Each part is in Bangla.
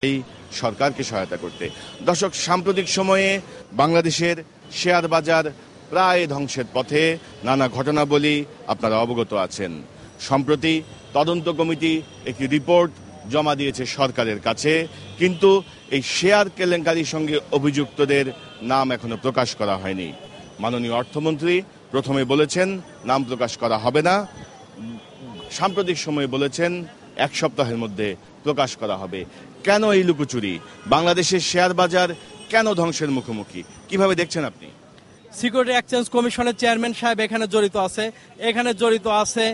এই সরকারকে সহায়তা করতে। দর্শক, সাম্প্রতিক সময়ে বাংলাদেশের শেয়ার বাজার প্রায় ধ্বংসের পথে, নানা ঘটনাবলী আপনারা অবগত আছেন। সম্প্রতি তদন্ত কমিটি একটি রিপোর্ট জমা দিয়েছে সরকারের কাছে, কিন্তু এই শেয়ার কেলেঙ্কারির সঙ্গে অভিযুক্তদের নাম এখনো প্রকাশ করা হয়নি। মাননীয় অর্থমন্ত্রী প্রথমে বলেছেন নাম প্রকাশ করা হবে না, সাম্প্রতিক সময়ে বলেছেন 1 সপ্তাহের মধ্যে প্রকাশ করা হবে। কেন এই লুকোচুরি? বাংলাদেশের শেয়ার বাজার কেন ধ্বংসের মুখোমুখি? কিভাবে দেখছেন আপনি? সিকিউরিটি এক্সচেঞ্জ কমিশনের চেয়ারম্যান সাহেব এখানে জড়িত আছে, এখানে জড়িত আছে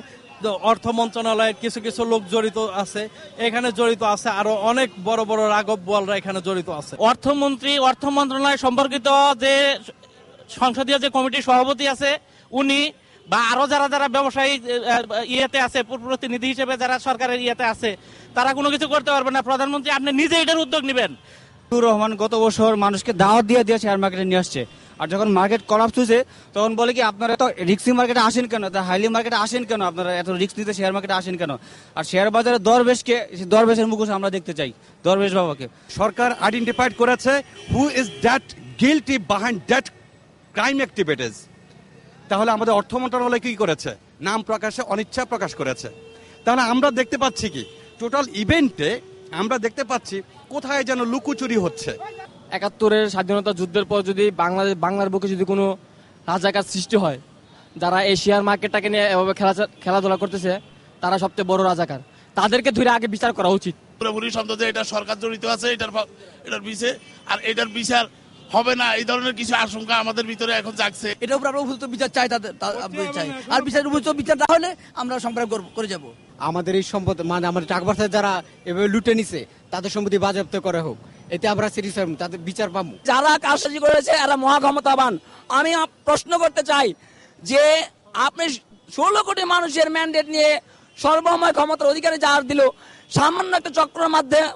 অর্থ মন্ত্রণালয়ের কিছু কিছু লোক জড়িত আছে, এখানে জড়িত আছে আরো অনেক বড় বড় রাঘব বোয়ালরা এখানে জড়িত আছে। অর্থমন্ত্রী, অর্থ মন্ত্রণালয় সম্পর্কিত যে সংসদীয় যে কমিটির সভাপতি আছে উনি, বা আরো যারা যারা ব্যবসায়ী ইয়েতে আছে, প্রতিনিধি হিসেবে যারা সরকারের ইয়েতে আছে, তারা কোনো কিছু করতে পারবে না। প্রধানমন্ত্রী আপনি নিজে এটার উদ্যোগ নেবেন। রহমান গত বছর মানুষকে দাওয়াত দিয়ে শেয়ার মার্কেটে নিয়ে আসছে, আর যখন মার্কেট কলাপস হয়েছে তখন বলে কি আপনারা এত রিস্কি মার্কেটে আসেন কেন, হাইলি মার্কেটে আসেন কেন, আপনারা এত রিস্ক নিতে শেয়ার মার্কেটে আসেন কেন? আর শেয়ার বাজারে দরবেশের মুখোশ আমরা দেখতে চাই, দরবেশ বাবাকে। সরকার আইডেন্টিফাইড করেছে who is that guilty behind that crime activities. তাহলে আমাদের অর্থ মন্ত্রণালয় কি করেছে? নাম প্রকাশে অনিচ্ছা প্রকাশ করেছে। তাহলে আমরা দেখতে পাচ্ছি কি টোটাল ইভেন্টে আমরা দেখতে পাচ্ছি কোথায় যেন লুকোচুরি হচ্ছে। ৭১-এর স্বাধীনতা যুদ্ধের পর যদি বাংলার বুকে যদি কোনো রাজাকার সৃষ্টি হয়, যারা এই শেয়ার মার্কেটটাকে নিয়ে এভাবে খেলাধুলা করতেছে, তারা সবচেয়ে বড় রাজাকার। তাদেরকে ধরে আগে বিচার করা উচিত। পুরোপুরি সন্দেহ যে এটা সরকার জড়িত আছে এটার বিষয়ে, আর এটার বিচার হবে না, এই ধরনের কিছু আশঙ্কা আমাদের ভিতরে এখন জাগছে। এটার উপর আমরা উপযুক্ত বিচার চাই, চাই। আর বিচারের উপযুক্ত বিচার না হলে আমরা সংগ্রাম করে যাব। আমাদের এই সম্পদ, মানে আমাদের টাকা পয়সা যারা এভাবে লুটে নিছে তাদের সম্পত্তি বাজেয়াপ্ত করা হোক, এতে আমরা সিরিয়াস হব, তাদের বিচার পাবো। যারা কারসাজি করেছে এরা মহাক্ষমতাবান। আমি প্রশ্ন করতে চাই যে আপনি 16 কোটি মানুষের ম্যান্ডেট নিয়ে সর্বময় ক্ষমতার অধিকারে যার দিল, সামান্য একটা চক্রের মাধ্যমে,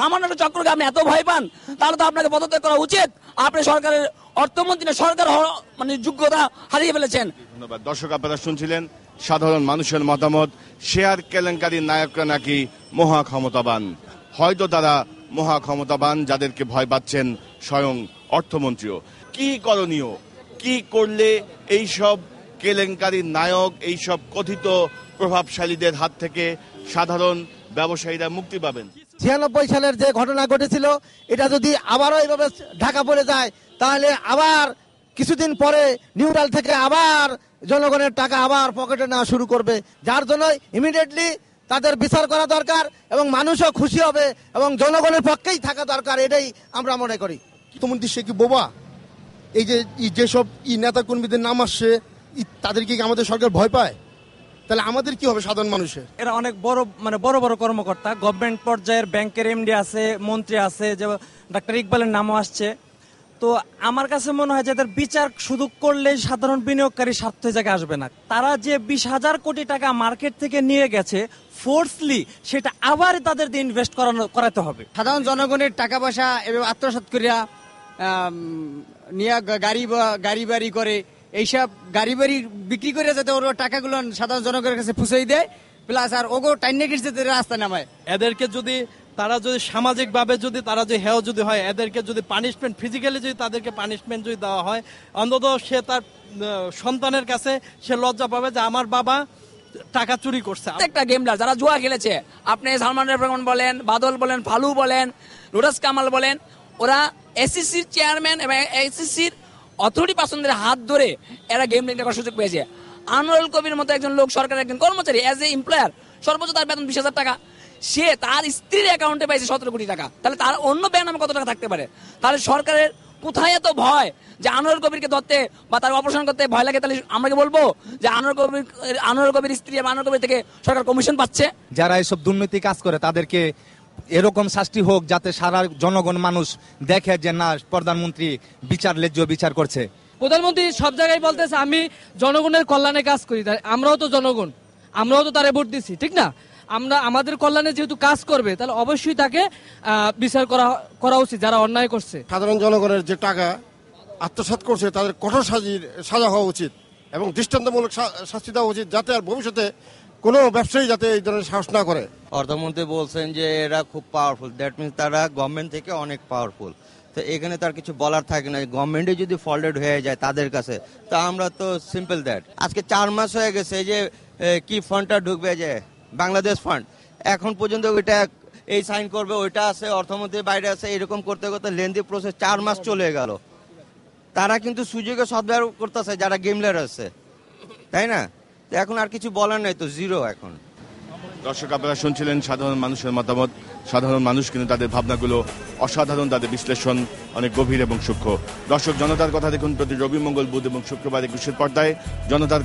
সামান্য একটা চক্রকে আপনি এত ভয় পান, তাহলে তো আপনাকে পদত্যাগ করা উচিত। আপনি সরকারের অর্থমন্ত্রী না, সরকার মানে যোগ্যতা হারিয়ে ফেলেছেন। ধন্যবাদ। দর্শক, আপনারা শুনছিলেন সাধারণ মানুষের মতামত। শেয়ার কেলেঙ্কারির নায়করা নাকি মহা ক্ষমতাবান। হয়তো তারা মহা ক্ষমতাবান, যাদেরকে ভয় পাচ্ছেন স্বয়ং অর্থমন্ত্রীও। কি করণীয়? কি করলে এইসব কেলেঙ্কারির নায়ক, এইসব কথিত প্রভাবশালীদের হাত থেকে সাধারণ ব্যবসায়ীরা মুক্তি পাবেন? 96 সালের যে ঘটনা ঘটেছিল, এটা যদি আবারও এইভাবে ঢাকা পড়ে যায়, তাহলে আবার কিছুদিন পরে নিউরাল থেকে আবার জনগণের টাকা আবার পকেটে নেওয়া শুরু করবে, যার জন্য ইমিডিয়েটলি তাদের বিচার করা দরকার এবং মানুষও খুশি হবে এবং জনগণের পক্ষেই থাকা দরকার, এটাই আমরা মনে করি। অর্থমন্ত্রী সে কি বোবা? এই যে যেসব নেতা কর্মীদের নাম আসছে, তাদেরকে আমাদের সরকার ভয় পায়? তাহলে আমাদের কি হবে সাধারণ মানুষের? এরা অনেক বড় বড় কর্মকর্তা, গভর্নমেন্ট পর্যায়ের ব্যাংকের এমডি আছে, মন্ত্রী আছে, যে ডাক্তার ইকবালের নামও আসছে। তো আমার কাছে মনে হয় যে এদের বিচার শুধু করলে সাধারণ বিনিয়োগকারী স্বার্থ জায়গায় আসবে না। তারা যে 20,000 কোটি টাকা মার্কেট থেকে নিয়ে গেছে ফোর্সলি, সেটা আবার তাদের দিয়ে ইনভেস্ট করাতে হবে। সাধারণ জনগণের টাকা পয়সা এভাবে আত্মসাৎ করিয়া নিয়ে গাড়ি বাড়ি করে, এইসব গাড়ি বাড়ি বিক্রি করে যাতে ওর টাকাগুলো সাধারণ জনগণের কাছে পৌঁছাই দেয়, প্লাস আর ওগো টাইনে গেছে রাস্তা নামায়। এদেরকে যদি তারা যদি সামাজিক ভাবে যদি তারা যে হেয় যদি হয়, এদেরকে যদি পানিশমেন্ট, ফিজিক্যালি যদি তাদেরকে পানিশমেন্ট যদি দেওয়া হয়, অন্তত সে তার সন্তানের কাছে সে লজ্জা পাবে যে আমার বাবা টাকা চুরি করছে। একটা গেমলার যারা জুয়া খেলেছে, আপনি সালমান রহমান বলেন, বাদল বলেন, ফালু বলেন, নুরাস কামাল বলেন, ওরা এসিসির চেয়ারম্যান এবং এসিসির অথরিটি পার্সনদের হাত ধরে এরা গেম প্লে করার সুযোগ পেয়েছে। আনোয়ারুল কবির মতো একজন লোক, সরকারের একজন কর্মচারী, এজ এ এমপ্লয়ার, সর্বোচ্চ তার বেতন 20,000 টাকা, সে তার স্ত্রীর অ্যাকাউন্টে পাইছে 17 কোটি টাকা। তাহলে তার অন্য ব্যাংক নামে কত টাকা থাকতে পারে? তাহলে সরকারের কোথায় এত ভয় যে আনোয়ারুল কবিরকে ধরতে বা তার অপারেশন করতে ভয় লাগে? তাহলে আমরা কি বলবো যে আনোয়ারুল কবির স্ত্রী এবং আনোয়ারুল কবির থেকে সরকার কমিশন পাচ্ছে? যারা এইসব দুর্নীতি কাজ করে তাদেরকে এরকম শাস্তি হোক যাতে সারা জনগণ মানুষ দেখে যে না, প্রধানমন্ত্রী ন্যায্য বিচার করছে। প্রধানমন্ত্রী সব জায়গায় বলতেছে আমি জনগণের কল্যাণে কাজ করি, আমরাও তো জনগণ, আমরাও তো তারে ভোট দিচ্ছি, ঠিক না? আমরা আমাদের কল্যাণে যেহেতু কাজ করবে, তাহলে অবশ্যই তাকে বিচার করা উচিত যারা অন্যায় করছে। সাধারণ জনগণের যে টাকা আত্মসাৎ করছে তাদের কঠোর সাজা হওয়া উচিত এবং দৃষ্টান্তমূলক শাস্তি দেওয়া উচিত, যাতে আর ভবিষ্যতে কোনো ব্যবসায়ী যাতে এই ধরনের সাহস না করে। অর্থমন্ত্রী বলছেন যে এরা খুব পাওয়ারফুল, দ্যাট মিনস তারা গভর্নমেন্ট থেকে অনেক পাওয়ারফুল। তো এখানে তার কিছু বলার থাকে না, গভর্নমেন্টে যদি ফল্টেড হয়ে যায় তাদের কাছে, তা আমরা তো সিম্পল দ্যাট। আজকে 4 মাস হয়ে গেছে যে কি ফান্ডটা ঢুকবে, যে বাংলাদেশ ফান্ড, এখন পর্যন্ত ওইটা এই সাইন করবে, ওইটা আছে, অর্থমন্ত্রী বাইরে আছে, এরকম করতে করতে লেন্দি প্রসেস 4 মাস চলে গেল। তারা কিন্তু সুযোগে সদ্ব্যবহার করতেছে যারা গেমলার আছে, তাই না? তো এখন আর কিছু বলার নাই, তো জিরো এখন। দর্শক, আপনারা শুনছিলেন সাধারণ মানুষের মতামত। সাধারণ মানুষ কিন্তু তাদের ভাবনাগুলো অসাধারণ, তাদের বিশ্লেষণ অনেক গভীর এবং সূক্ষ্ম। দর্শক, জনতার কথা দেখুন প্রতি রবি, মঙ্গল, বুধ এবং শুক্রবার 21 পর্দায়। জনতার